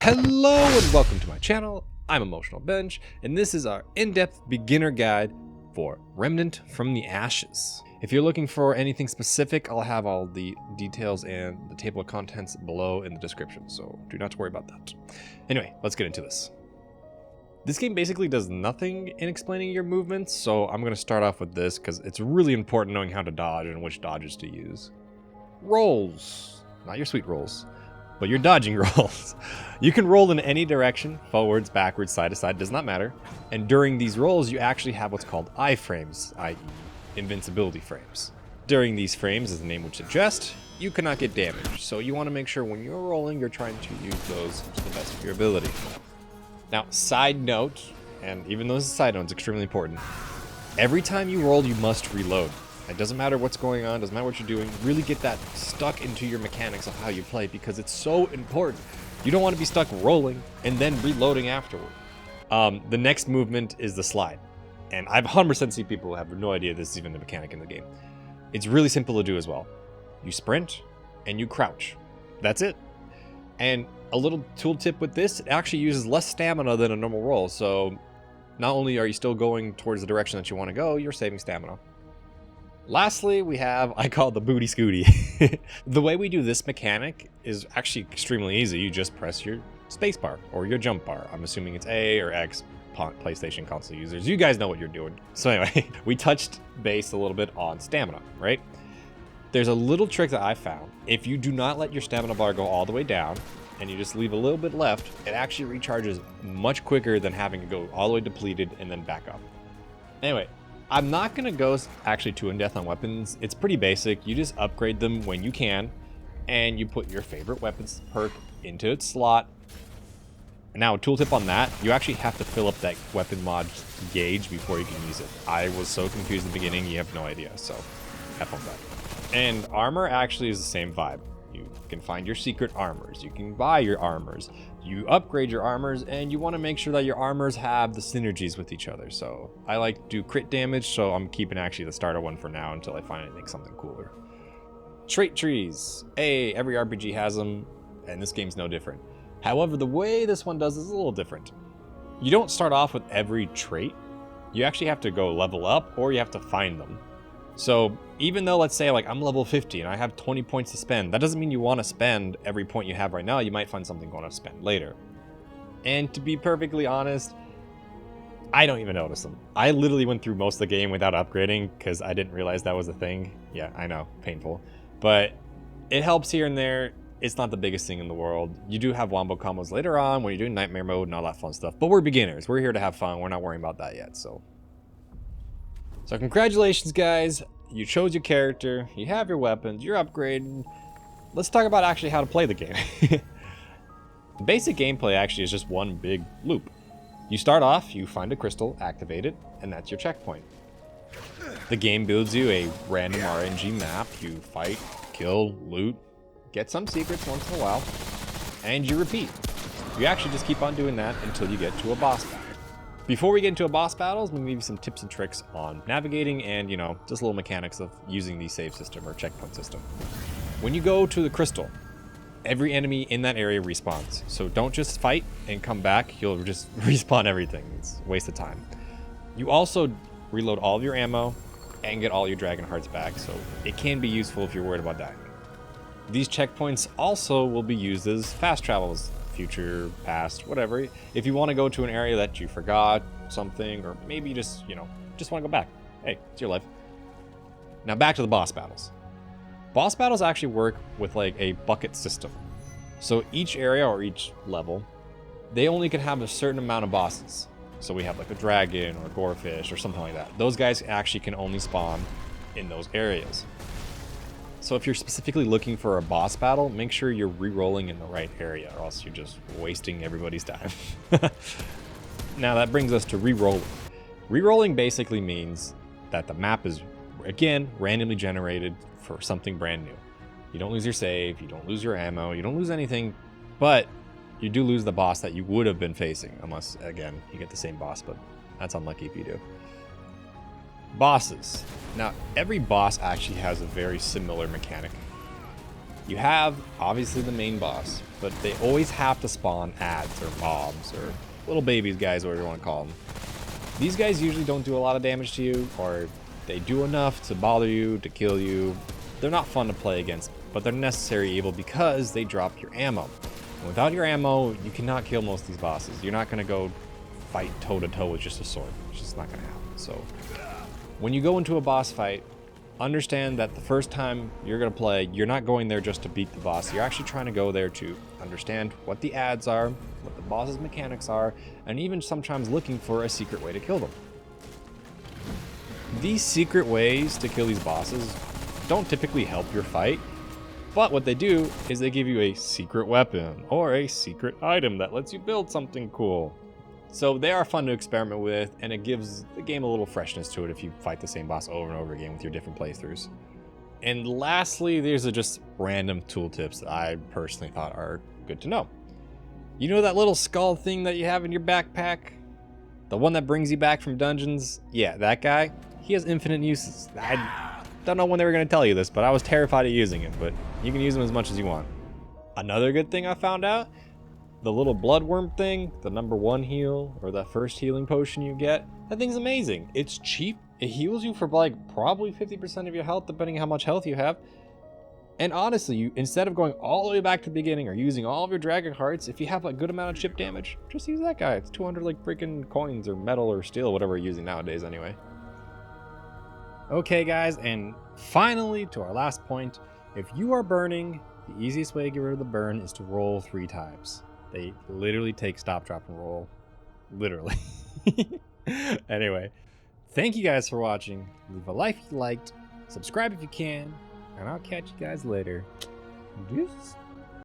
Hello and welcome to my channel. I'm Emotional Bench, and this is our in-depth beginner guide for Remnant from the Ashes. If you're looking for anything specific, I'll have all the details and the table of contents below in the description, so do not worry about that. Anyway, let's get into this. This game basically does nothing in explaining your movements, so I'm going to start off with this because it's really important knowing how to dodge and which dodges to use. Rolls. Not your sweet rolls, but your dodging rolls. You can roll in any direction, forwards, backwards, side to side, does not matter. And during these rolls, you actually have what's called iframes, i.e. invincibility frames. During these frames, as the name would suggest, you cannot get damaged, so you want to make sure when you're rolling, you're trying to use those to the best of your ability. Now, side note, and even though this is a side note, it's extremely important. Every time you roll, you must reload. It doesn't matter what's going on, doesn't matter what you're doing. Really get that stuck into your mechanics of how you play because it's so important. You don't want to be stuck rolling and then reloading afterward. The next movement is the slide. And I've 100% seen people who have no idea this is even the mechanic in the game. It's really simple to do as well. You sprint and you crouch. That's it. And a little tooltip with this, it actually uses less stamina than a normal roll. So not only are you still going towards the direction that you want to go, you're saving stamina. Lastly, we have, I call it the booty scooty. The way we do this mechanic is actually extremely easy. You just press your spacebar or your jump bar. I'm assuming it's A or X, PlayStation console users. You guys know what you're doing. So anyway, we touched base a little bit on stamina, right? There's a little trick that I found. If you do not let your stamina bar go all the way down and you just leave a little bit left, it actually recharges much quicker than having to go all the way depleted and then back up. Anyway, I'm not going to go actually too in-depth on weapons. It's pretty basic. You just upgrade them when you can, and you put your favorite weapons perk into its slot. Now, a tooltip on that, you actually have to fill up that weapon mod gauge before you can use it. I was so confused in the beginning, you have no idea, so have fun with that. And armor actually is the same vibe. You can find your secret armors. You can buy your armors. You upgrade your armors, and you want to make sure that your armors have the synergies with each other. So I like to do crit damage, so I'm keeping actually the starter one for now until I finally make something cooler. Trait trees. Hey, every RPG has them, and this game's no different. However, the way this one does is a little different. You don't start off with every trait. You actually have to go level up, or you have to find them. So even though, let's say, like I'm level 50 and I have 20 points to spend, that doesn't mean you want to spend every point you have right now. You might find something you want to spend later. And to be perfectly honest, I don't even notice them. I literally went through most of the game without upgrading because I didn't realize that was a thing. Yeah, I know, painful. But it helps here and there. It's not the biggest thing in the world. You do have wombo combos later on when you're doing nightmare mode and all that fun stuff. But we're beginners. We're here to have fun. We're not worrying about that yet, so congratulations, guys. You chose your character, you have your weapons, you're upgraded. Let's talk about actually how to play the game. The basic gameplay actually is just one big loop. You start off, you find a crystal, activate it, and that's your checkpoint. The game builds you a random RNG map. You fight, kill, loot, get some secrets once in a while, and you repeat. You actually just keep on doing that until you get to a boss battle. Before we get into a boss battles, maybe some tips and tricks on navigating and, you know, just little mechanics of using the save system or checkpoint system. When you go to the crystal, every enemy in that area respawns. So don't just fight and come back. You'll just respawn everything. It's a waste of time. You also reload all of your ammo and get all your dragon hearts back. So it can be useful if you're worried about dying. These checkpoints also will be used as fast travels. Future, past, whatever. If you want to go to an area that you forgot something, or maybe you just, you know, just want to go back. Hey, it's your life. Now back to the boss battles. Boss battles actually work with like a bucket system. So each area or each level, they only can have a certain amount of bosses. So we have like a dragon or a gorefish or something like that. Those guys actually can only spawn in those areas. So if you're specifically looking for a boss battle, make sure you're re-rolling in the right area, or else you're just wasting everybody's time. Now that brings us to re-rolling. Re-rolling basically means that the map is, again, randomly generated for something brand new. You don't lose your save, you don't lose your ammo, you don't lose anything, but you do lose the boss that you would have been facing, unless, again, you get the same boss, but that's unlucky if you do. Bosses. Now, every boss actually has a very similar mechanic. You have, obviously, the main boss, but they always have to spawn ads or mobs or little babies, guys, whatever you want to call them. These guys usually don't do a lot of damage to you, or they do enough to bother you, to kill you. They're not fun to play against, but they're necessary evil because they drop your ammo. And without your ammo, you cannot kill most of these bosses. You're not going to go fight toe-to-toe with just a sword. It's just not going to happen. So when you go into a boss fight, understand that the first time you're going to play, you're not going there just to beat the boss. You're actually trying to go there to understand what the ads are, what the boss's mechanics are, and even sometimes looking for a secret way to kill them. These secret ways to kill these bosses don't typically help your fight, but what they do is they give you a secret weapon or a secret item that lets you build something cool. So they are fun to experiment with, and it gives the game a little freshness to it if you fight the same boss over and over again with your different playthroughs. And lastly, there's just random tooltips that I personally thought are good to know. You know that little skull thing that you have in your backpack? The one that brings you back from dungeons? Yeah, that guy. He has infinite uses. I don't know when they were going to tell you this, but I was terrified of using it, but you can use them as much as you want. Another good thing I found out, the little bloodworm thing, the #1 heal, or that first healing potion you get, that thing's amazing. It's cheap. It heals you for like probably 50% of your health, depending on how much health you have. And honestly, you instead of going all the way back to the beginning or using all of your dragon hearts, if you have a good amount of chip damage, just use that guy. It's 200 like freaking coins or metal or steel, whatever you're using nowadays anyway. Okay guys, and finally to our last point, if you are burning, the easiest way to get rid of the burn is to roll 3 times. They literally take stop, drop, and roll. Literally. Anyway, thank you guys for watching. Leave a like if you liked, subscribe if you can, and I'll catch you guys later. Deuces.